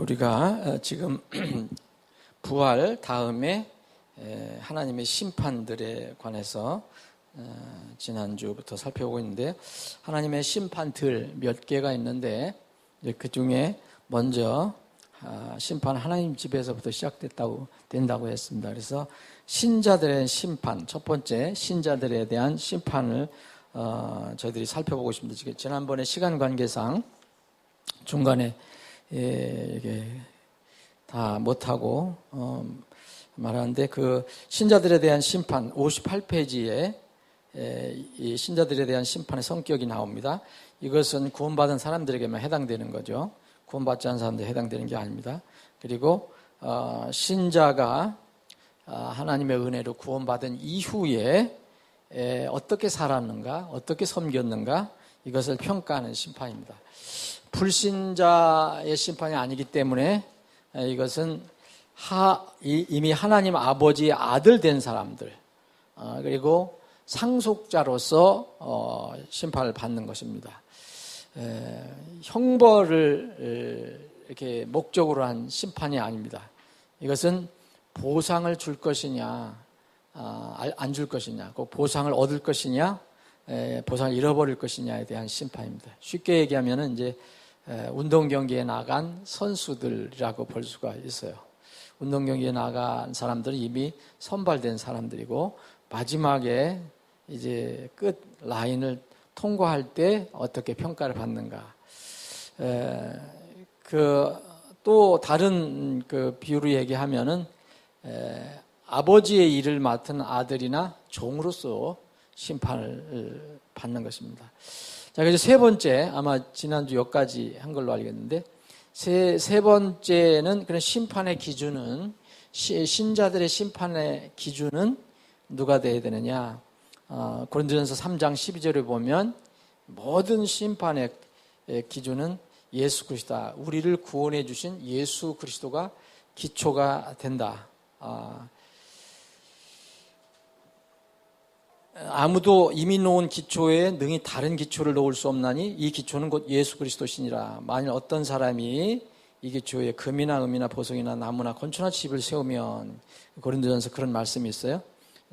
우리가 지금 부활 다음에 하나님의 심판들에 관해서 지난주부터 살펴보고 있는데, 하나님의 심판들 몇 개가 있는데 그 중에 먼저 심판 하나님 집에서부터 된다고 했습니다. 그래서 신자들의 심판, 첫 번째 신자들에 대한 심판을 저희들이 살펴보고 있습니다. 지난번에 시간 관계상 중간에 이게 다 못하고 말하는데, 그 신자들에 대한 심판 58페이지에 이 신자들에 대한 심판의 성격이 나옵니다. 이것은 구원받은 사람들에게만 해당되는 거죠. 구원받지 않은 사람들에 해당되는 게 아닙니다. 그리고 신자가 하나님의 은혜로 구원받은 이후에 어떻게 살았는가, 어떻게 섬겼는가, 이것을 평가하는 심판입니다. 불신자의 심판이 아니기 때문에 이것은 이미 하나님 아버지의 아들 된 사람들, 그리고 상속자로서 심판을 받는 것입니다. 형벌을 이렇게 목적으로 한 심판이 아닙니다. 이것은 보상을 줄 것이냐, 안 줄 것이냐, 그 보상을 얻을 것이냐, 보상을 잃어버릴 것이냐에 대한 심판입니다. 쉽게 얘기하면은 이제 운동 경기에 나간 선수들이라고 볼 수가 있어요. 운동 경기에 나간 사람들은 이미 선발된 사람들이고, 마지막에 이제 끝 라인을 통과할 때 어떻게 평가를 받는가. 또 다른 그 비유로 얘기하면은 아버지의 일을 맡은 아들이나 종으로서 심판을 받는 것입니다. 자, 그래서 세 번째, 아마 지난주 여기까지 한 걸로 알겠는데, 세 번째는 그런 심판의 기준은, 신자들의 심판의 기준은 누가 되어야 되느냐. 고린도전서 3장 12절에 보면 모든 심판의 기준은 예수 그리스도다. 우리를 구원해 주신 예수 그리스도가 기초가 된다. 아무도 이미 놓은 기초에 능히 다른 기초를 놓을 수 없나니 이 기초는 곧 예수 그리스도시니라. 만일 어떤 사람이 이 기초에 금이나 음이나 보석이나 나무나 건초나 집을 세우면, 고린도전서 그런 말씀이 있어요.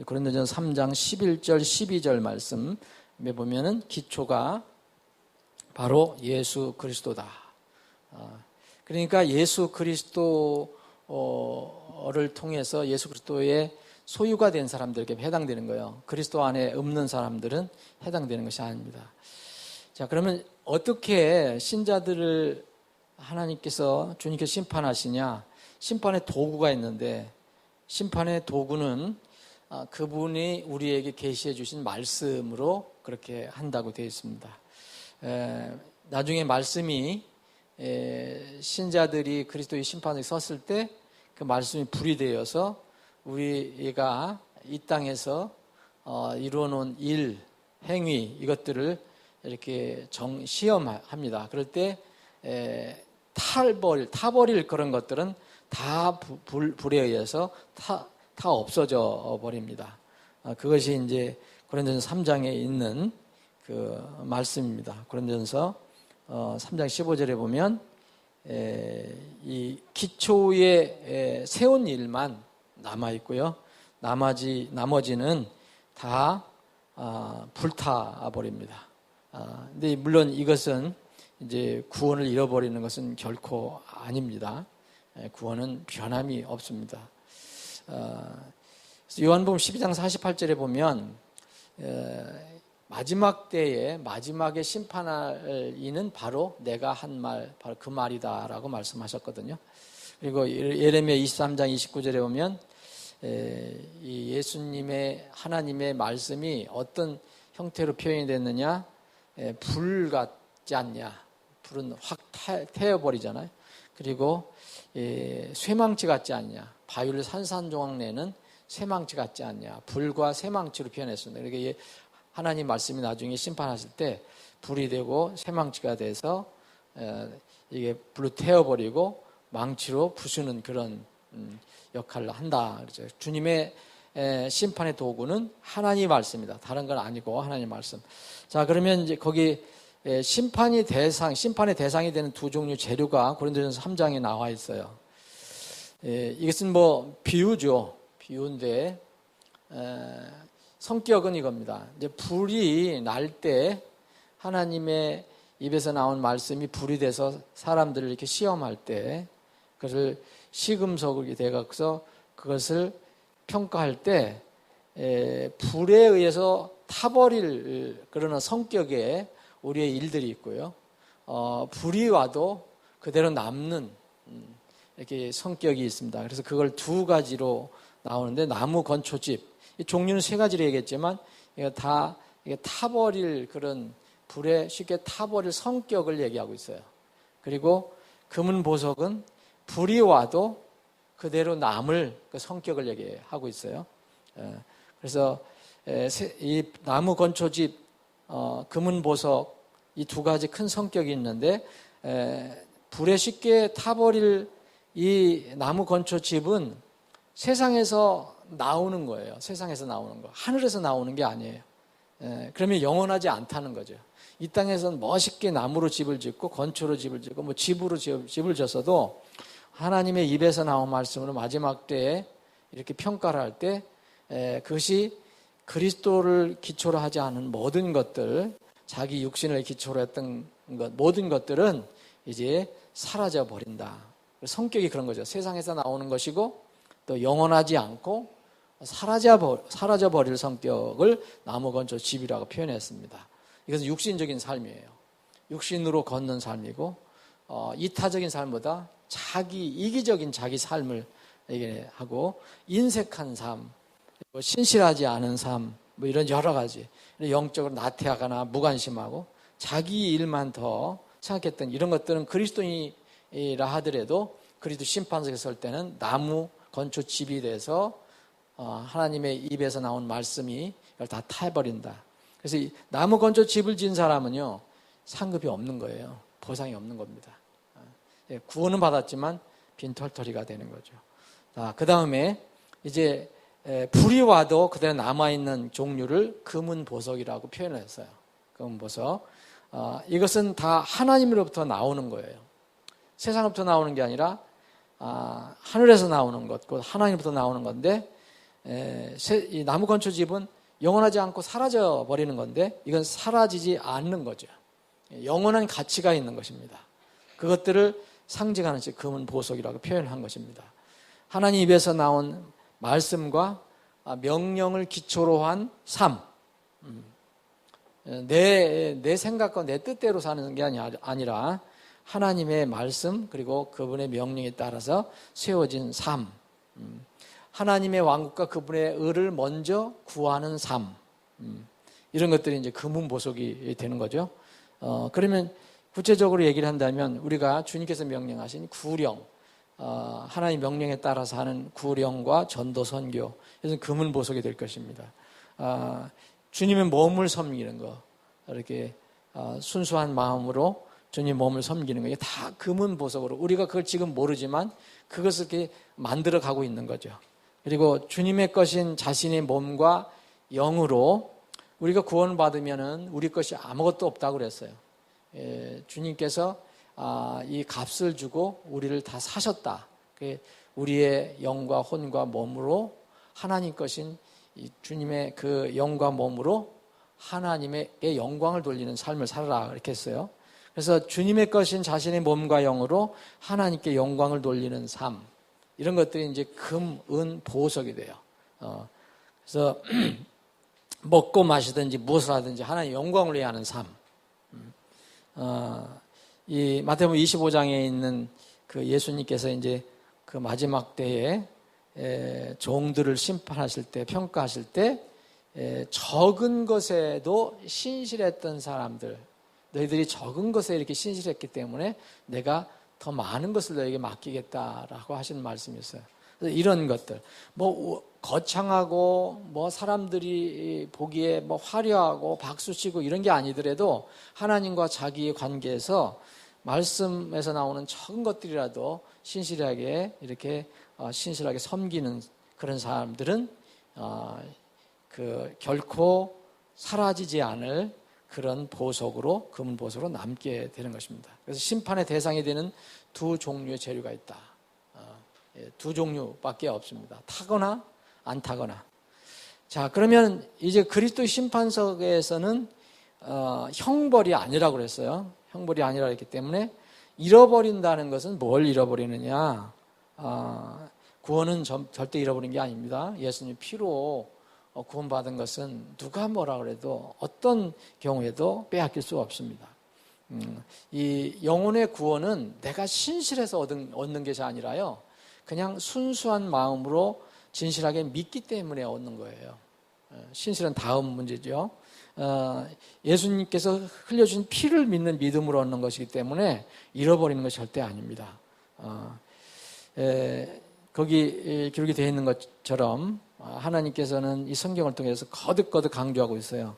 고린도전서 3장 11절 12절 말씀에 보면은 기초가 바로 예수 그리스도다. 그러니까 예수 그리스도를 통해서 예수 그리스도의 소유가 된 사람들에게 해당되는 거예요. 그리스도 안에 없는 사람들은 해당되는 것이 아닙니다. 자, 그러면 어떻게 신자들을 하나님께서, 주님께서 심판하시냐? 심판의 도구가 있는데, 심판의 도구는 그분이 우리에게 계시해 주신 말씀으로 그렇게 한다고 되어 있습니다. 나중에 말씀이 신자들이 그리스도의 심판에 섰을 때 그 말씀이 불이 되어서 우리가 이 땅에서 이루어놓은 일, 행위, 이것들을 이렇게 시험합니다. 그럴 때 타버릴 그런 것들은 다 불에 의해서 다 없어져 버립니다. 그것이 이제 고린도전서 3장에 있는 그 말씀입니다. 고린도전서 3장 15절에 보면 이 기초에 세운 일만 남아 있고요. 나머지는 다 불타 버립니다. 근데 물론 이것은 이제 구원을 잃어버리는 것은 결코 아닙니다. 구원은 변함이 없습니다. 요한복음 12장 48절에 보면 마지막 때에 마지막에 심판할 이는 바로 내가 한 말, 바로 그 말이다라고 말씀하셨거든요. 그리고 예레미야 23장 29절에 보면 이 예수님의, 하나님의 말씀이 어떤 형태로 표현이 됐느냐, 불 같지 않냐, 불은 확 태워버리잖아요. 그리고 쇠망치 같지 않냐, 바위를 산산조각 내는 쇠망치 같지 않냐, 불과 쇠망치로 표현했습니다. 그러니까 하나님 말씀이 나중에 심판하실 때 불이 되고 쇠망치가 돼서 이게 불로 태워버리고 망치로 부수는 그런 역할을 한다. 그렇죠. 주님의 심판의 도구는 하나님 말씀이다. 다른 건 아니고 하나님 말씀. 자, 그러면 이제 거기 심판의 대상이 되는 두 종류 재료가 고린도전서 3장에 나와 있어요. 이것은 비유죠. 비유인데 성격은 이겁니다. 이제 불이 날 때 하나님의 입에서 나온 말씀이 불이 돼서 사람들을 이렇게 시험할 때 그것을 시금석이 되어서 그것을 평가할 때 불에 의해서 타버릴 그런 성격의 우리의 일들이 있고요. 불이 와도 그대로 남는 이렇게 성격이 있습니다. 그래서 그걸 두 가지로 나오는데 나무 건초집 이 종류는 세 가지를 얘기했지만 이게 타버릴 그런 불에 쉽게 타버릴 성격을 얘기하고 있어요. 그리고 금은 보석은 불이 와도 그대로 남을 그 성격을 얘기하고 있어요. 그래서 이 나무 건초집, 금은 보석 이 두 가지 큰 성격이 있는데 불에 쉽게 타버릴 이 나무 건초집은 세상에서 나오는 거예요. 세상에서 나오는 거. 하늘에서 나오는 게 아니에요. 그러면 영원하지 않다는 거죠. 이 땅에서는 멋있게 나무로 집을 짓고 건초로 집을 짓고 집으로 집을 졌어도 하나님의 입에서 나온 말씀으로 마지막 때에 이렇게 평가를 할 때 그것이 그리스도를 기초로 하지 않은 모든 것들, 자기 육신을 기초로 했던 것, 모든 것들은 이제 사라져 버린다. 성격이 그런 거죠. 세상에서 나오는 것이고 또 영원하지 않고 사라져 버릴 성격을 나무 건초 집이라고 표현했습니다. 이것은 육신적인 삶이에요. 육신으로 걷는 삶이고 이타적인 삶보다 이기적인 자기 삶을 얘기하고 인색한 삶, 신실하지 않은 삶, 이런 여러 가지 영적으로 나태하거나 무관심하고 자기 일만 더 생각했던 이런 것들은 그리스도인이라 하더라도 그리스도 심판석에 설 때는 나무 건초 집이 돼서 하나님의 입에서 나온 말씀이 이걸 다 타버린다. 그래서 이 나무 건초 집을 지은 사람은요 상급이 없는 거예요. 보상이 없는 겁니다. 구원은 받았지만 빈털터리가 되는 거죠. 그 다음에 이제 불이 와도 그대로 남아있는 종류를 금은 보석이라고 표현을 했어요. 금은 보석. 이것은 다 하나님으로부터 나오는 거예요. 세상으로부터 나오는 게 아니라 하늘에서 나오는 것, 곧 하나님으로부터 나오는 건데 이 나무 건초집은 영원하지 않고 사라져 버리는 건데 이건 사라지지 않는 거죠. 영원한 가치가 있는 것입니다. 그것들을 상징하는 금은 보석이라고 표현한 것입니다. 하나님 입에서 나온 말씀과 명령을 기초로 한 삶, 내 생각과 내 뜻대로 사는 게 아니라 하나님의 말씀 그리고 그분의 명령에 따라서 세워진 삶, 하나님의 왕국과 그분의 의를 먼저 구하는 삶, 이런 것들이 이제 금은 보석이 되는 거죠. 그러면 구체적으로 얘기를 한다면 우리가 주님께서 명령하신 구령, 하나님 명령에 따라서 하는 구령과 전도 선교, 이것은 금은 보석이 될 것입니다. 주님의 몸을 섬기는 거, 이렇게 순수한 마음으로 주님 몸을 섬기는 거, 이게 다 금은 보석으로 우리가 그걸 지금 모르지만 그것을 이렇게 만들어 가고 있는 거죠. 그리고 주님의 것인 자신의 몸과 영으로 우리가 구원받으면은 우리 것이 아무것도 없다고 그랬어요. 주님께서 이 값을 주고 우리를 다 사셨다. 우리의 영과 혼과 몸으로 하나님 것인 주님의 그 영과 몸으로 하나님의 영광을 돌리는 삶을 살아라 이렇게 했어요. 그래서 주님의 것인 자신의 몸과 영으로 하나님께 영광을 돌리는 삶, 이런 것들이 이제 금, 은, 보석이 돼요. 그래서 먹고 마시든지 무엇을 하든지 하나님의 영광을 위해 하는 삶. 이 마태복음 25장에 있는 그 예수님께서 이제 그 마지막 때에 종들을 심판하실 때, 평가하실 때 적은 것에도 신실했던 사람들, 너희들이 적은 것에 이렇게 신실했기 때문에 내가 더 많은 것을 너에게 맡기겠다라고 하시는 말씀이었어요. 그래서 이런 것들, 거창하고 사람들이 보기에 화려하고 박수치고 이런 게 아니더라도 하나님과 자기의 관계에서 말씀에서 나오는 적은 것들이라도 신실하게 이렇게 신실하게 섬기는 그런 사람들은 결코 사라지지 않을 그런 보석으로, 금은 보석으로 남게 되는 것입니다. 그래서 심판의 대상이 되는 두 종류의 재료가 있다. 두 종류밖에 없습니다. 타거나 안 타거나. 자, 그러면 이제 그리스도의 심판석에서는 형벌이 아니라고 그랬어요. 형벌이 아니라 했기 때문에 잃어버린다는 것은 뭘 잃어버리느냐? 구원은 절대 잃어버린 게 아닙니다. 예수님 피로 구원받은 것은 누가 뭐라 그래도 어떤 경우에도 빼앗길 수가 없습니다. 이 영혼의 구원은 내가 신실해서 얻는 것이 아니라요, 그냥 순수한 마음으로 진실하게 믿기 때문에 얻는 거예요. 신실은 다음 문제죠. 예수님께서 흘려준 피를 믿는 믿음으로 얻는 것이기 때문에 잃어버리는 것이 절대 아닙니다. 거기 기록이 되어 있는 것처럼 하나님께서는 이 성경을 통해서 거듭거듭 강조하고 있어요.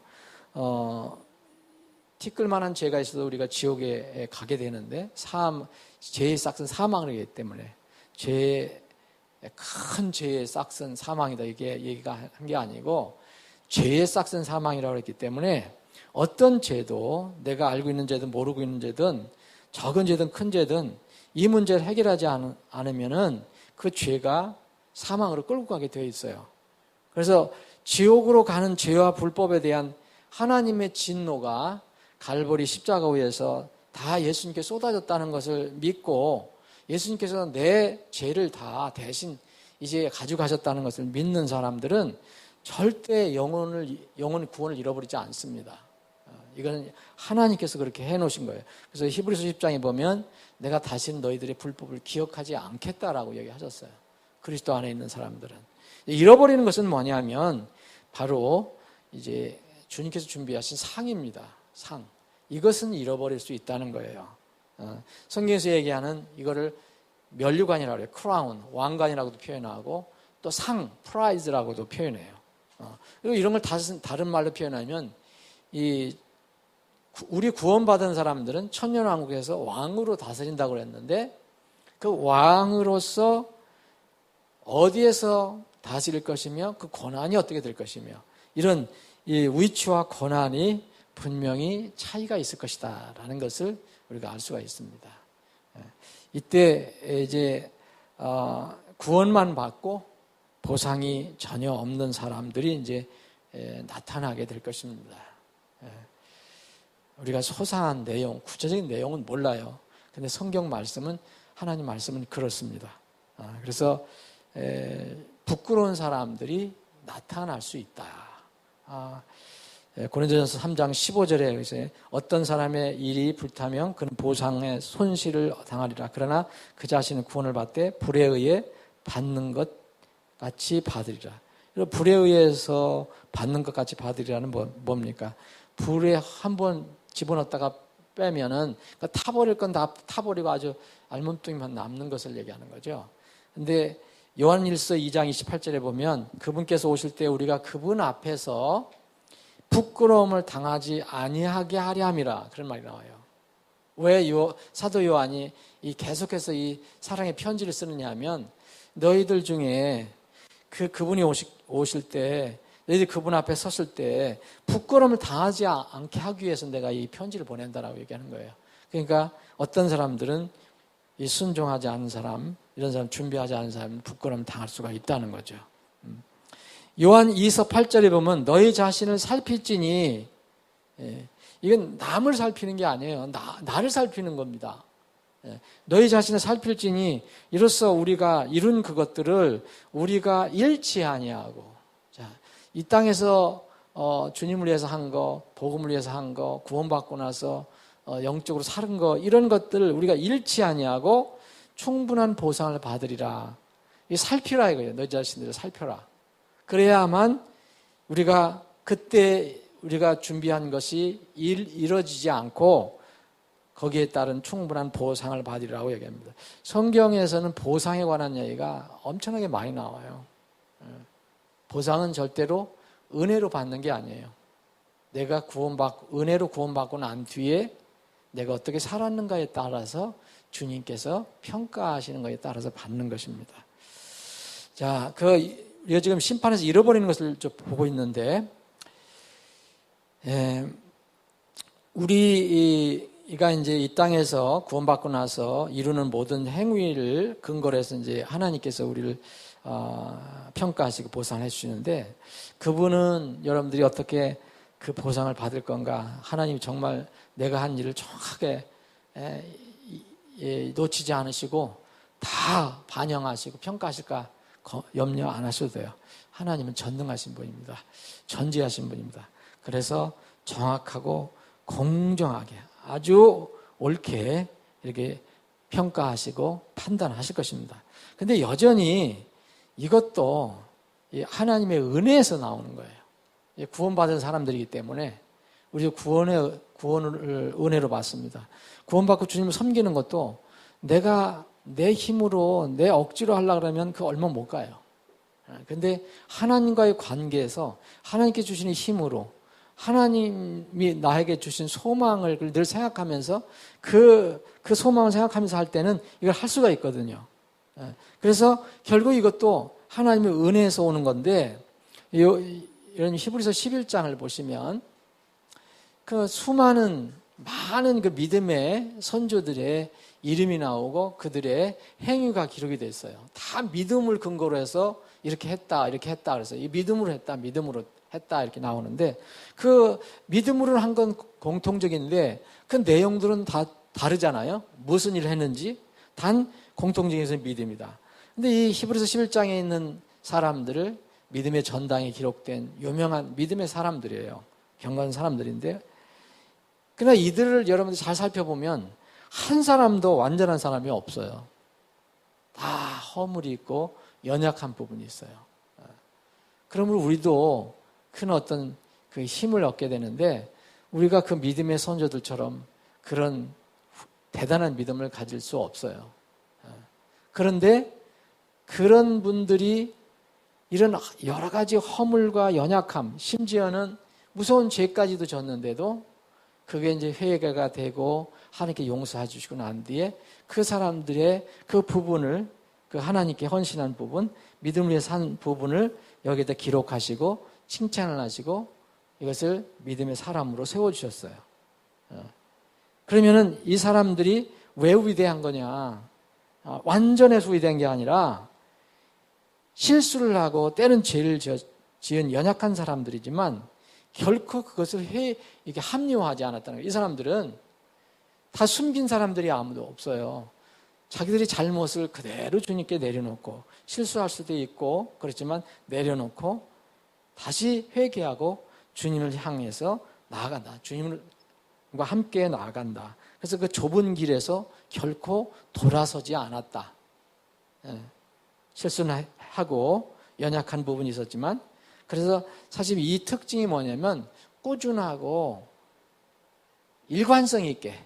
티끌만한 죄가 있어도 우리가 지옥에 가게 되는데 죄의 싹은 사망이기 때문에 큰 죄의 싹은 사망이다, 이게 얘기가 한 게 아니고 죄의 싹은 사망이라고 했기 때문에 어떤 죄도, 내가 알고 있는 죄든 모르고 있는 죄든 적은 죄든 큰 죄든 이 문제를 해결하지 않으면은 그 죄가 사망으로 끌고 가게 되어 있어요. 그래서 지옥으로 가는 죄와 불법에 대한 하나님의 진노가 갈보리 십자가 위에서 다 예수님께 쏟아졌다는 것을 믿고 예수님께서 내 죄를 다 대신 이제 가져가셨다는 것을 믿는 사람들은 절대 영혼 구원을 잃어버리지 않습니다. 이거는 하나님께서 그렇게 해놓으신 거예요. 그래서 히브리서 10장에 보면 내가 다시는 너희들의 불법을 기억하지 않겠다라고 얘기하셨어요. 그리스도 안에 있는 사람들은. 잃어버리는 것은 뭐냐면 바로 이제 주님께서 준비하신 상입니다. 상. 이것은 잃어버릴 수 있다는 거예요. 성경에서 얘기하는 이거를 면류관이라고 해요. 크라운, 왕관이라고도 표현하고 또 상, 프라이즈라고도 표현해요. 그리고 이런 걸 다른 말로 표현하면 우리 구원받은 사람들은 천년왕국에서 왕으로 다스린다고 그랬는데 그 왕으로서 어디에서 다스릴 것이며 그 권한이 어떻게 될 것이며 이런 이 위치와 권한이 분명히 차이가 있을 것이다 라는 것을 우리가 알 수가 있습니다. 이때 이제 구원만 받고 보상이 전혀 없는 사람들이 이제 나타나게 될 것입니다. 우리가 소상한 내용, 구체적인 내용은 몰라요. 근데 성경 말씀은, 하나님 말씀은 그렇습니다. 그래서 부끄러운 사람들이 나타날 수 있다. 고린도전서 3장 15절에 어떤 사람의 일이 불타면 그는 보상의 손실을 당하리라. 그러나 그 자신은 구원을 받되 불에 의해 받는 것 같이 받으리라. 불에 의해서 받는 것 같이 받으리라는 뭡니까? 불에 한번 집어넣었다가 빼면은 타버릴 건 다 타버리고 아주 알몸뚱이만 남는 것을 얘기하는 거죠. 근데 요한일서 2장 28절에 보면 그분께서 오실 때 우리가 그분 앞에서 부끄러움을 당하지 아니하게 하려 함이라, 그런 말이 나와요. 왜 사도 요한이 계속해서 이 사랑의 편지를 쓰느냐 하면 너희들 중에 그분이 오실 때 너희들 그분 앞에 섰을 때 부끄러움을 당하지 않게 하기 위해서 내가 이 편지를 보낸다라고 얘기하는 거예요. 그러니까 어떤 사람들은 이 순종하지 않은 사람, 이런 사람, 준비하지 않은 사람은 부끄러움을 당할 수가 있다는 거죠. 요한 2서 8절에 보면 너희 자신을 살필지니, 이건 남을 살피는 게 아니에요. 나를 살피는 겁니다. 너희 자신을 살필지니 이로써 우리가 이룬 그것들을 우리가 잃지 아니하고, 자, 이 땅에서 주님을 위해서 한 거, 복음을 위해서 한 거, 구원받고 나서 영적으로 사는 거, 이런 것들을 우리가 잃지 아니하고 충분한 보상을 받으리라. 이 살피라 이거예요. 너희 자신들을 살펴라. 그래야만 우리가 그때 우리가 준비한 것이 이루어지지 않고 거기에 따른 충분한 보상을 받으리라고 얘기합니다. 성경에서는 보상에 관한 얘기가 엄청나게 많이 나와요. 보상은 절대로 은혜로 받는 게 아니에요. 내가 은혜로 구원받고 난 뒤에 내가 어떻게 살았는가에 따라서 주님께서 평가하시는 것에 따라서 받는 것입니다. 자, 우리가 지금 심판에서 잃어버리는 것을 좀 보고 있는데, 우리가 이제 이 땅에서 구원받고 나서 이루는 모든 행위를 근거로 해서 이제 하나님께서 우리를 평가하시고 보상해 주시는데, 그분은 여러분들이 어떻게 그 보상을 받을 건가? 하나님이 정말 내가 한 일을 정확하게 놓치지 않으시고 다 반영하시고 평가하실까 염려 안 하셔도 돼요. 하나님은 전능하신 분입니다. 전지하신 분입니다. 그래서 정확하고 공정하게 아주 옳게 이렇게 평가하시고 판단하실 것입니다. 근데 여전히 이것도 하나님의 은혜에서 나오는 거예요. 구원받은 사람들이기 때문에 우리 구원을 은혜로 받습니다. 구원받고 주님을 섬기는 것도 내가 내 힘으로 내 억지로 하려고 그러면 그 얼마 못 가요. 근데 하나님과의 관계에서 하나님께 주시는 힘으로 하나님이 나에게 주신 소망을 늘 생각하면서 그 소망을 생각하면서 할 때는 이걸 할 수가 있거든요. 그래서 결국 이것도 하나님의 은혜에서 오는 건데, 이런 히브리서 11장을 보시면 그 많은 그 믿음의 선조들의 이름이 나오고 그들의 행위가 기록이 돼 있어요. 다 믿음을 근거로 해서 이렇게 했다 그래서 이 믿음으로 했다 이렇게 나오는데, 그 믿음으로 한 건 공통적인데 그 내용들은 다 다르잖아요. 무슨 일을 했는지 단 공통적인 것은 믿음이다. 근데 이 히브리서 11장에 있는 사람들을 믿음의 전당에 기록된 유명한 믿음의 사람들이에요. 경건한 사람들인데, 그러나 이들을 여러분들 잘 살펴보면 한 사람도 완전한 사람이 없어요. 다 허물이 있고 연약한 부분이 있어요. 그러므로 우리도 큰 어떤 그 힘을 얻게 되는데, 우리가 그 믿음의 선조들처럼 그런 대단한 믿음을 가질 수 없어요. 그런데 그런 분들이 이런 여러 가지 허물과 연약함, 심지어는 무서운 죄까지도 졌는데도 그게 이제 회개가 되고 하나님께 용서해 주시고 난 뒤에 그 사람들의 그 부분을, 그 하나님께 헌신한 부분, 믿음을 위해서 한 부분을 여기다 기록하시고 칭찬을 하시고 이것을 믿음의 사람으로 세워주셨어요. 그러면은 이 사람들이 왜 위대한 거냐? 완전해서 위대한 게 아니라 실수를 하고 때는 죄를 지은 연약한 사람들이지만 결코 그것을 이게 합리화하지 않았다는 거예요. 이 사람들은 다 숨긴 사람들이 아무도 없어요. 자기들이 잘못을 그대로 주님께 내려놓고 실수할 수도 있고 그렇지만 내려놓고 다시 회개하고 주님을 향해서 나아간다. 주님과 함께 나아간다. 그래서 그 좁은 길에서 결코 돌아서지 않았다. 실수는 하고 연약한 부분이 있었지만, 그래서 사실 이 특징이 뭐냐면 꾸준하고 일관성 있게,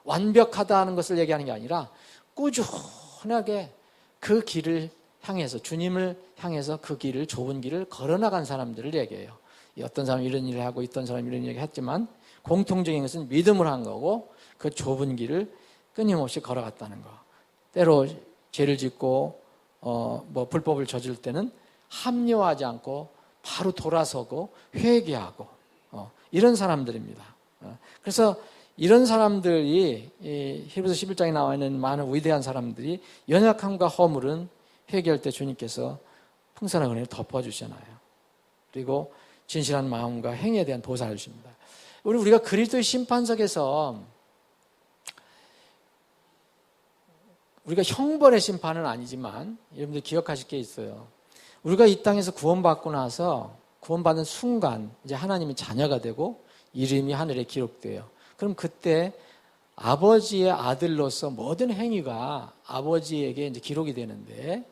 완벽하다는 것을 얘기하는 게 아니라 꾸준하게 그 길을 향해서, 주님을 향해서 그 길을, 좁은 길을 걸어나간 사람들을 얘기해요. 어떤 사람이 이런 일을 하고 있던 사람이 이런 얘기를 했지만 공통적인 것은 믿음을 한 거고 그 좁은 길을 끊임없이 걸어갔다는 거. 때로 죄를 짓고 불법을 저질 때는 합리화하지 않고 바로 돌아서고 회개하고 이런 사람들입니다. 그래서 이런 사람들이 히브리서 11장에 나와 있는 많은 위대한 사람들이 연약함과 허물은 회개할 때 주님께서 풍성한 은혜를 덮어주시잖아요. 그리고 진실한 마음과 행위에 대한 보상을 주십니다. 우리가 그리스도의 심판석에서 우리가 형벌의 심판은 아니지만 여러분들 기억하실 게 있어요. 우리가 이 땅에서 구원받고 나서 구원받는 순간 이제 하나님의 자녀가 되고 이름이 하늘에 기록돼요. 그럼 그때 아버지의 아들로서 모든 행위가 아버지에게 이제 기록이 되는데,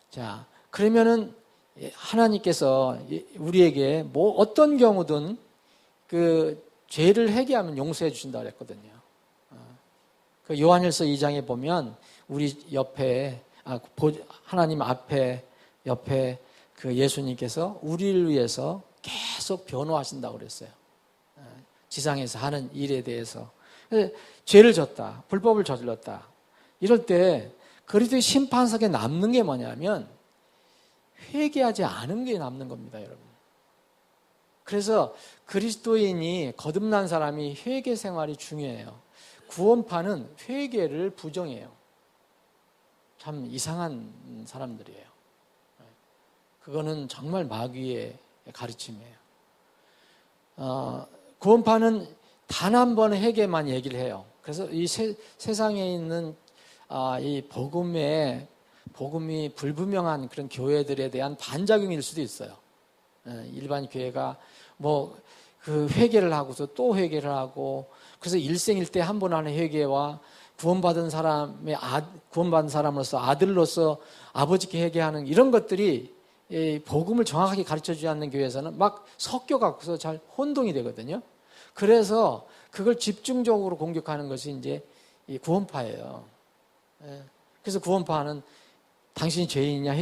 자, 그러면은 하나님께서 우리에게 뭐 어떤 경우든 그 죄를 회개하면 용서해 주신다 그랬거든요. 그 요한일서 2장에 보면 우리 옆에 하나님 앞에 옆에 그 예수님께서 우리를 위해서 계속 변호하신다고 그랬어요. 지상에서 하는 일에 대해서. 죄를 졌다, 불법을 저질렀다, 이럴 때 그리스도의 심판석에 남는 게 뭐냐면 회개하지 않은 게 남는 겁니다, 여러분. 그래서 그리스도인이 거듭난 사람이 회개 생활이 중요해요. 구원파는 회개를 부정해요. 참 이상한 사람들이에요. 그거는 정말 마귀의 가르침이에요. 구원파는 단 한 번의 회개만 얘기를 해요. 그래서 이 세상에 있는 이 복음이 불분명한 그런 교회들에 대한 반작용일 수도 있어요. 일반 교회가 뭐 그 회개를 하고서 또 회개를 하고, 그래서 일생일대 한 번 하는 회개와 구원받은 사람으로서 아들로서 아버지께 회개하는 이런 것들이 복음을 정확하게 가르쳐주지 않는 교회에서는 막 섞여갖고서 잘 혼동이 되거든요. 그래서 그걸 집중적으로 공격하는 것이 이제 이 구원파예요. 그래서 구원파는 당신이 죄인이냐,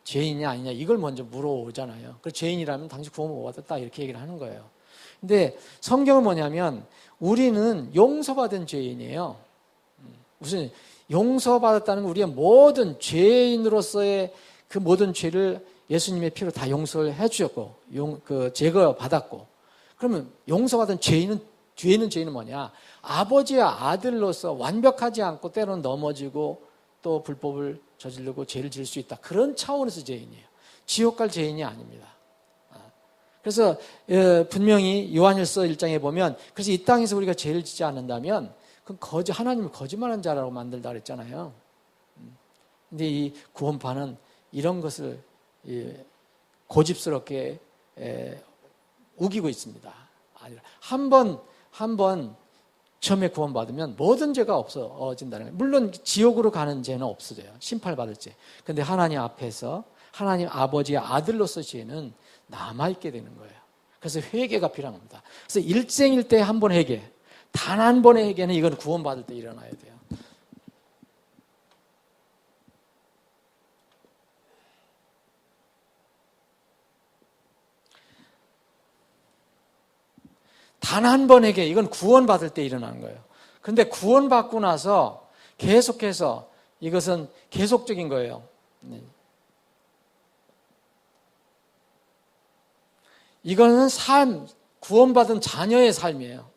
죄인이냐 아니냐 이걸 먼저 물어오잖아요. 그 죄인이라면 당신 구원 못 받았다 이렇게 얘기를 하는 거예요. 근데 성경은 뭐냐면 우리는 용서받은 죄인이에요. 무슨 용서받았다는 건 우리가 모든 죄인으로서의 그 모든 죄를 예수님의 피로 다 용서를 해주셨고 제거받았고, 그러면 용서받은 죄인은 뭐냐? 아버지와 아들로서 완벽하지 않고 때로는 넘어지고 또 불법을 저지르고 죄를 지을 수 있다. 그런 차원에서 죄인이에요. 지옥 갈 죄인이 아닙니다. 그래서 분명히 요한일서 1장에 보면, 그래서 이 땅에서 우리가 죄를 짓지 않는다면 그건 하나님을 거짓말한 자라고 만들다 그랬잖아요. 근데 이 구원파는 이런 것을 고집스럽게 우기고 있습니다. 아니라 한 번 처음에 구원받으면 모든 죄가 없어진다는 거예요. 물론 지옥으로 가는 죄는 없어져요. 심판을 받을 죄. 근데 하나님 앞에서 하나님 아버지의 아들로서 죄는 남아있게 되는 거예요. 그래서 회개가 필요한 겁니다. 그래서 일생일대에 한 번 회개, 단 한 번의 회개는 이건 구원받을 때 일어나야 돼요. 단 한 번 회개, 이건 구원받을 때 일어나는 거예요. 그런데 구원받고 나서 계속해서 이것은 계속적인 거예요. 이거는 구원받은 자녀의 삶이에요.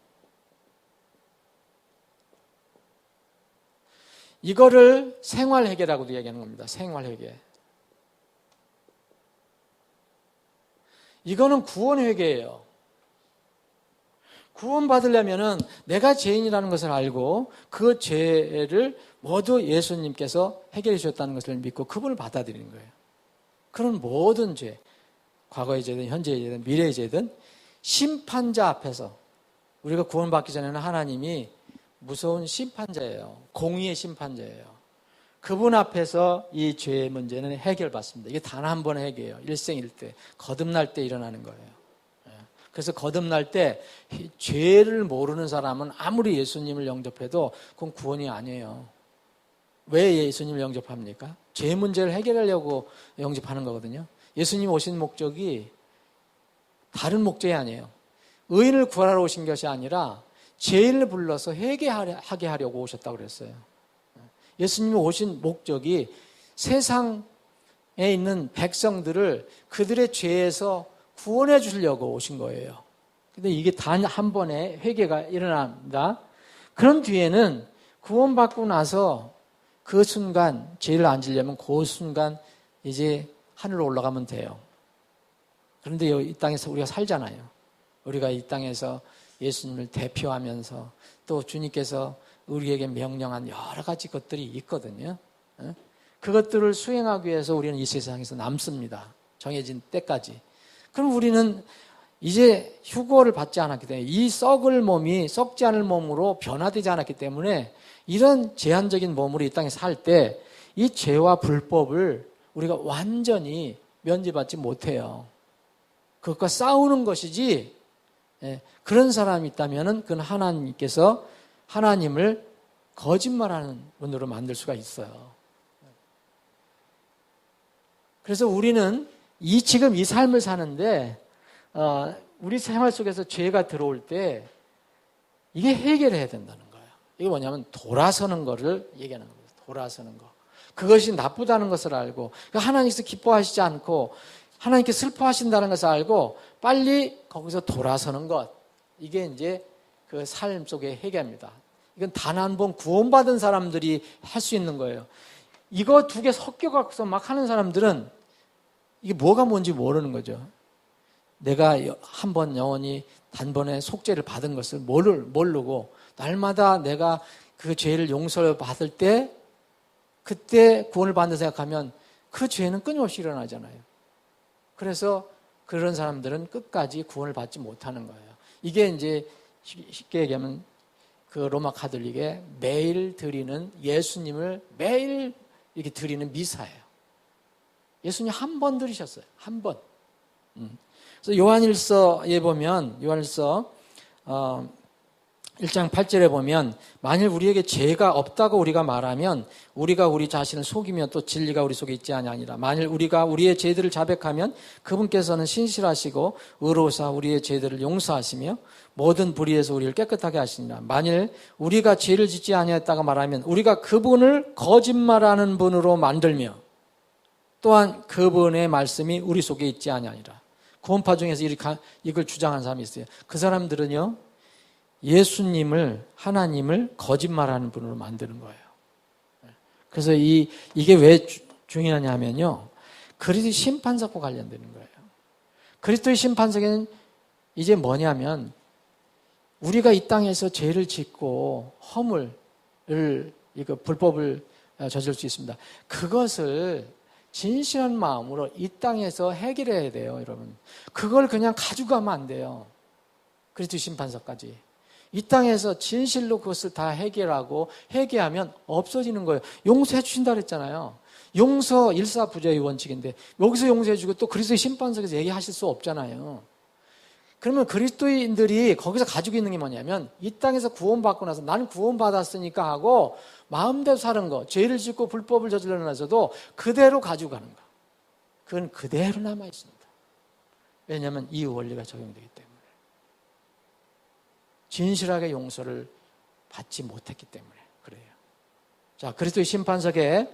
이거를 생활회개라고도 얘기하는 겁니다. 생활회개. 이거는 구원회개예요. 구원받으려면은 내가 죄인이라는 것을 알고 그 죄를 모두 예수님께서 해결해 주셨다는 것을 믿고 그분을 받아들이는 거예요. 그런 모든 죄, 과거의 죄든 현재의 죄든 미래의 죄든 심판자 앞에서, 우리가 구원받기 전에는 하나님이 무서운 심판자예요. 공의의 심판자예요. 그분 앞에서 이 죄의 문제는 해결받습니다. 이게 단 한 번의 해결이에요. 일생일대 거듭날 때 일어나는 거예요. 그래서 거듭날 때 죄를 모르는 사람은 아무리 예수님을 영접해도 그건 구원이 아니에요. 왜 예수님을 영접합니까? 죄 문제를 해결하려고 영접하는 거거든요. 예수님 오신 목적이 다른 목적이 아니에요. 의인을 구하러 오신 것이 아니라 죄인을 불러서 회개하게 하려고 오셨다고 그랬어요. 예수님이 오신 목적이 세상에 있는 백성들을 그들의 죄에서 구원해 주려고 오신 거예요. 근데 이게 단 한 번의 회개가 일어납니다. 그런 뒤에는 구원받고 나서 그 순간 죄를 안 지려면 그 순간 이제 하늘로 올라가면 돼요. 그런데 이 땅에서 우리가 살잖아요. 우리가 이 땅에서 예수님을 대표하면서 또 주님께서 우리에게 명령한 여러 가지 것들이 있거든요. 그것들을 수행하기 위해서 우리는 이 세상에서 남습니다. 정해진 때까지. 그럼 우리는 이제 휴거를 받지 않았기 때문에, 이 썩지 않을 몸으로 변화되지 않았기 때문에 이런 제한적인 몸으로 이 땅에 살 때 이 죄와 불법을 우리가 완전히 면제받지 못해요. 그것과 싸우는 것이지, 그런 사람이 있다면 그건 하나님께서 하나님을 거짓말하는 분으로 만들 수가 있어요. 그래서 우리는 지금 이 삶을 사는데 우리 생활 속에서 죄가 들어올 때 이게 해결해야 된다는 거예요. 이게 뭐냐면 돌아서는 거를 얘기하는 겁니다. 돌아서는 거. 그것이 나쁘다는 것을 알고, 하나님께서 기뻐하시지 않고 하나님께 슬퍼하신다는 것을 알고 빨리 거기서 돌아서는 것. 이게 이제 그 삶 속의 회개입니다. 이건 단 한 번 구원받은 사람들이 할 수 있는 거예요. 이거 두 개 섞여갖고서 막 하는 사람들은 이게 뭐가 뭔지 모르는 거죠. 내가 한 번 영원히 단번에 속죄를 받은 것을 모르고 날마다 내가 그 죄를 용서를 받을 때 그때 구원을 받는다 생각하면 그 죄는 끊임없이 일어나잖아요. 그래서 그런 사람들은 끝까지 구원을 받지 못하는 거예요. 이게 이제 쉽게 얘기하면 그 로마 가톨릭에 매일 드리는 예수님을 매일 이렇게 드리는 미사예요. 예수님 한 번 드리셨어요. 한 번. 그래서 요한일서에 보면 요한일서 1장 8절에 보면 만일 우리에게 죄가 없다고 우리가 말하면 우리가 우리 자신을 속이며 또 진리가 우리 속에 있지 아니하니라. 만일 우리가 우리의 죄들을 자백하면 그분께서는 신실하시고 의로우사 우리의 죄들을 용서하시며 모든 불의에서 우리를 깨끗하게 하시니라. 만일 우리가 죄를 짓지 아니했다고 말하면 우리가 그분을 거짓말하는 분으로 만들며 또한 그분의 말씀이 우리 속에 있지 아니하니라. 구원파 중에서 이걸 주장한 사람이 있어요. 그 사람들은요, 예수님을, 하나님을 거짓말하는 분으로 만드는 거예요. 그래서 이게 왜 중요하냐면요, 그리스도의 심판석과 관련되는 거예요. 그리스도의 심판석에는 이제 뭐냐면, 우리가 이 땅에서 죄를 짓고 불법을 저질 수 있습니다. 그것을 진실한 마음으로 이 땅에서 해결해야 돼요, 여러분. 그걸 그냥 가지고 가면 안 돼요. 그리스도 심판서까지. 이 땅에서 진실로 그것을 다 해결하고 회개하면 없어지는 거예요. 용서해 주신다 그랬잖아요. 용서 일사부재의 원칙인데 여기서 용서해 주고 또 그리스도의 심판석에서 얘기하실 수 없잖아요. 그러면 그리스도인들이 거기서 가지고 있는 게 뭐냐면 이 땅에서 구원받고 나서 나는 구원받았으니까 하고 마음대로 사는 거, 죄를 짓고 불법을 저질러놔서도 그대로 가지고 가는 거. 그건 그대로 남아 있습니다. 왜냐하면 이 원리가 적용되기 때문에. 진실하게 용서를 받지 못했기 때문에 그래요. 자, 그리스도의 심판석에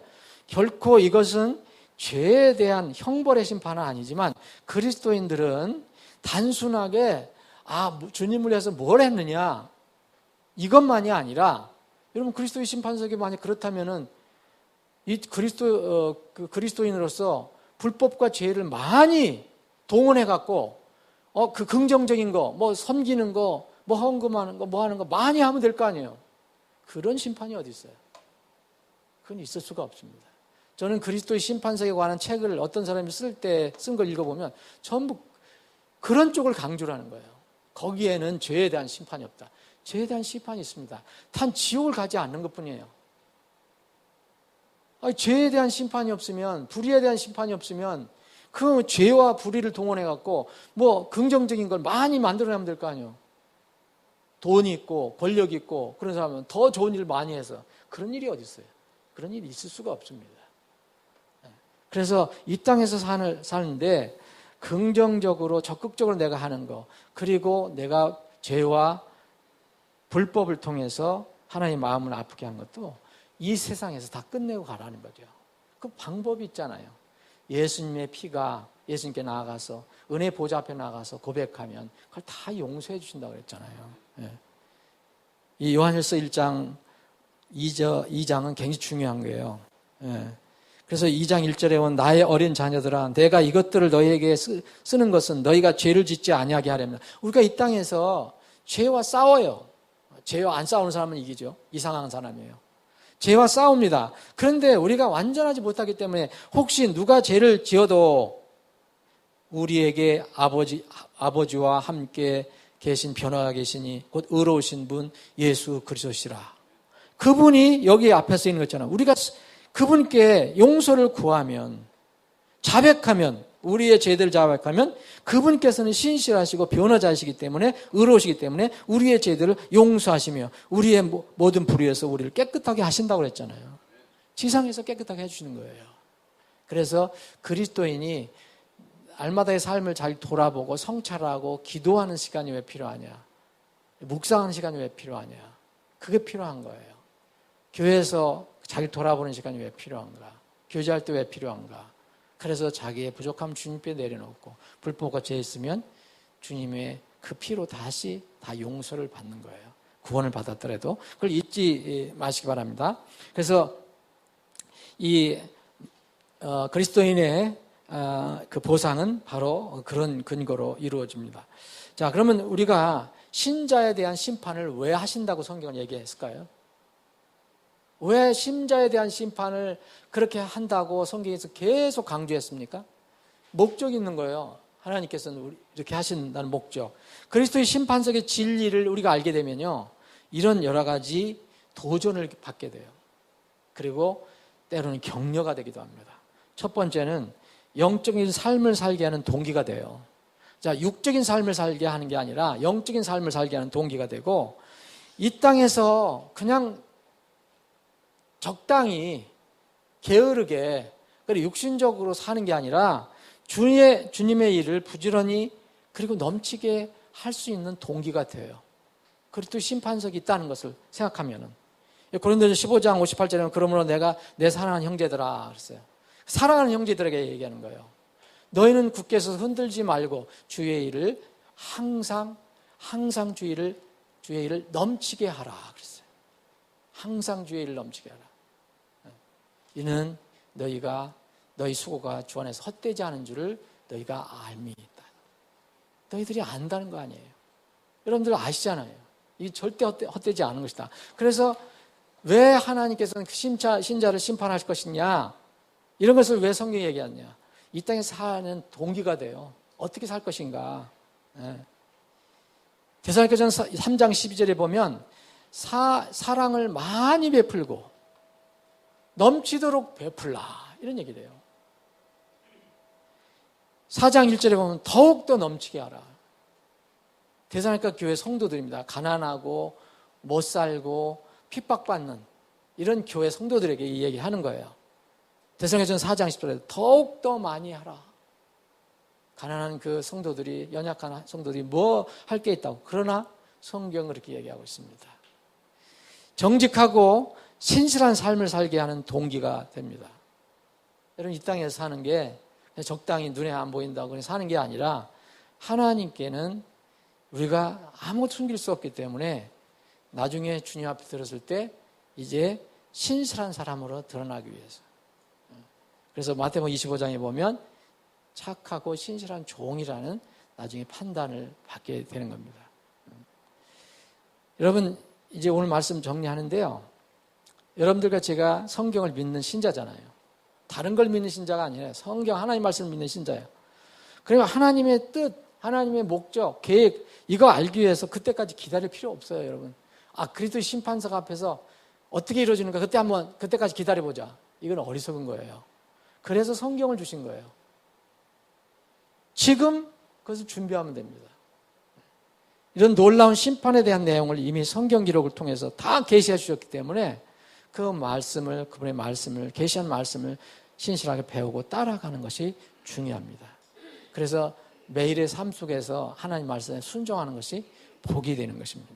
결코 이것은 죄에 대한 형벌의 심판은 아니지만 그리스도인들은 단순하게 주님을 위해서 뭘 했느냐 이것만이 아니라 여러분 그리스도의 심판석이 만약 그렇다면은 이 그리스도인으로서 불법과 죄를 많이 동원해 갖고 그 긍정적인 거 뭐 섬기는 거 뭐 헌금하는 거 뭐 하는 거 많이 하면 될 거 아니에요. 그런 심판이 어디 있어요? 그건 있을 수가 없습니다. 저는 그리스도의 심판석에 관한 책을 어떤 사람이 쓸 때 쓴 걸 읽어보면 전부 그런 쪽을 강조를 하는 거예요. 거기에는 죄에 대한 심판이 없다. 죄에 대한 심판이 있습니다. 단 지옥을 가지 않는 것뿐이에요. 죄에 대한 심판이 없으면, 불의에 대한 심판이 없으면 그 죄와 불의를 동원해갖고 뭐 긍정적인 걸 많이 만들어내면 될 거 아니에요. 돈이 있고 권력이 있고 그런 사람은 더 좋은 일을 많이 해서 그런 일이 어디 있어요? 그런 일이 있을 수가 없습니다. 그래서 이 땅에서 사는데 긍정적으로 적극적으로 내가 하는 거 그리고 내가 죄와 불법을 통해서 하나님의 마음을 아프게 한 것도 이 세상에서 다 끝내고 가라는 거죠. 그 방법이 있잖아요. 예수님의 피가 예수님께 나아가서 은혜 보좌 앞에 나가서 고백하면 그걸 다 용서해 주신다고 그랬잖아요. 이 요한일서 1장 2장은 굉장히 중요한 거예요. 그래서 2장 1절에 온 나의 어린 자녀들아 내가 이것들을 너희에게 쓰는 것은 너희가 죄를 짓지 아니하게 하려면 우리가 이 땅에서 죄와 싸워요. 죄와 안 싸우는 사람은 이기죠. 이상한 사람이에요. 죄와 싸웁니다. 그런데 우리가 완전하지 못하기 때문에 혹시 누가 죄를 지어도 우리에게 아버지와 함께 계신 변화가 계시니 곧 의로우신 분 예수 그리스도시라. 그분이 여기 앞에서 있는 거잖아요. 우리가 그분께 용서를 구하면 자백하면 우리의 죄들을 자백하면 그분께서는 신실하시고 변호자이시기 때문에 의로우시기 때문에 우리의 죄들을 용서하시며 우리의 모든 불의에서 우리를 깨끗하게 하신다고 그랬잖아요. 지상에서 깨끗하게 해주시는 거예요. 그래서 그리스도인이 날마다의 삶을 잘 돌아보고 성찰하고 기도하는 시간이 왜 필요하냐? 묵상하는 시간이 왜 필요하냐? 그게 필요한 거예요. 교회에서 잘 돌아보는 시간이 왜 필요한가? 교제할 때 왜 필요한가? 그래서 자기의 부족함 주님께 내려놓고 불법과 죄 있으면 주님의 그 피로 다시 다 용서를 받는 거예요. 구원을 받았더라도 그걸 잊지 마시기 바랍니다. 그래서 이 그리스도인의 그 보상은 바로 그런 근거로 이루어집니다. 자, 그러면 우리가 신자에 대한 심판을 왜 하신다고 성경은 얘기했을까요? 왜 신자에 대한 심판을 그렇게 한다고 성경에서 계속 강조했습니까? 목적이 있는 거예요. 하나님께서는 이렇게 하신다는 목적. 그리스도의 심판석의 진리를 우리가 알게 되면요, 이런 여러 가지 도전을 받게 돼요. 그리고 때로는 격려가 되기도 합니다. 첫 번째는 영적인 삶을 살게 하는 동기가 돼요. 자, 육적인 삶을 살게 하는 게 아니라 영적인 삶을 살게 하는 동기가 되고, 이 땅에서 그냥 적당히 게으르게 그리고 육신적으로 사는 게 아니라 주님의 일을 부지런히 그리고 넘치게 할 수 있는 동기가 돼요. 그리고 또 심판석이 있다는 것을 생각하면은, 고린도전서 15장 58절에는 그러므로 내가 내 사랑하는 형제들아 그랬어요. 사랑하는 형제들에게 얘기하는 거예요. 너희는 굳게 서서 흔들지 말고 주의 일을 항상 주의 일을 넘치게 하라 그랬어요. 항상 주의 일을 넘치게 하라. 이는 너희 수고가 주 안에서 헛되지 않은 줄을 너희가 알미이다. 너희들이 안다는 거 아니에요. 여러분들 아시잖아요. 이게 절대 헛되지 않은 것이다. 그래서 왜 하나님께서는 신자를 심판하실 것이냐, 이런 것을 왜 성경이 얘기하냐. 이 땅에 사는 동기가 돼요. 어떻게 살 것인가. 데살로니가전서 3장 12절에 보면 사랑을 많이 베풀고 넘치도록 베풀라, 이런 얘기를 해요. 4장 1절에 보면 더욱더 넘치게 하라. 데살로니가 교회 성도들입니다. 가난하고 못 살고 핍박받는 이런 교회 성도들에게 이 얘기하는 거예요. 데살로니가전서 4장 10절에 더욱더 많이 하라. 가난한 그 성도들이, 연약한 성도들이 뭐 할 게 있다고. 그러나 성경은 그렇게 얘기하고 있습니다. 정직하고 신실한 삶을 살게 하는 동기가 됩니다. 여러분, 이 땅에서 사는 게 적당히 눈에 안 보인다고 그냥 사는 게 아니라, 하나님께는 우리가 아무것도 숨길 수 없기 때문에 나중에 주님 앞에 들었을 때 이제 신실한 사람으로 드러나기 위해서. 그래서 마태복음 25장에 보면 착하고 신실한 종이라는 나중에 판단을 받게 되는 겁니다. 여러분, 이제 오늘 말씀 정리하는데요, 여러분들과 제가 성경을 믿는 신자잖아요. 다른 걸 믿는 신자가 아니라 성경 하나님 말씀을 믿는 신자예요. 그리고 하나님의 뜻, 하나님의 목적, 계획, 이거 알기 위해서 그때까지 기다릴 필요 없어요, 여러분. 그리스도의 심판석 앞에서 어떻게 이루어지는가 그때까지 기다려보자. 이건 어리석은 거예요. 그래서 성경을 주신 거예요. 지금 그것을 준비하면 됩니다. 이런 놀라운 심판에 대한 내용을 이미 성경 기록을 통해서 다 계시해 주셨기 때문에 그 말씀을, 그분의 말씀을, 계시한 말씀을 신실하게 배우고 따라가는 것이 중요합니다. 그래서 매일의 삶 속에서 하나님 말씀에 순종하는 것이 복이 되는 것입니다.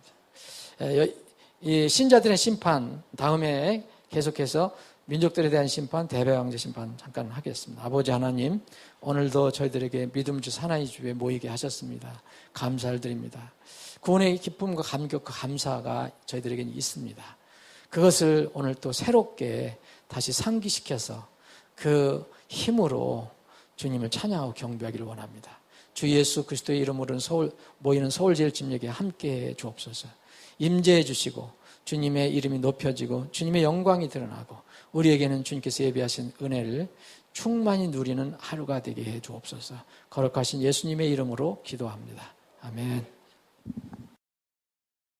이 신자들의 심판, 다음에 계속해서 민족들에 대한 심판, 대배왕제 심판 잠깐 하겠습니다. 아버지 하나님, 오늘도 저희들에게 믿음 주 사나이 주에 모이게 하셨습니다. 감사를 드립니다. 구원의 기쁨과 감격과 감사가 저희들에게는 있습니다. 그것을 오늘 또 새롭게 다시 상기시켜서 그 힘으로 주님을 찬양하고 경배하기를 원합니다. 주 예수 그리스도의 이름으로는 모이는 서울제일집례에 함께해 주옵소서. 임재해 주시고 주님의 이름이 높여지고 주님의 영광이 드러나고 우리에게는 주님께서 예비하신 은혜를 충만히 누리는 하루가 되게 해 주옵소서. 거룩하신 예수님의 이름으로 기도합니다. 아멘.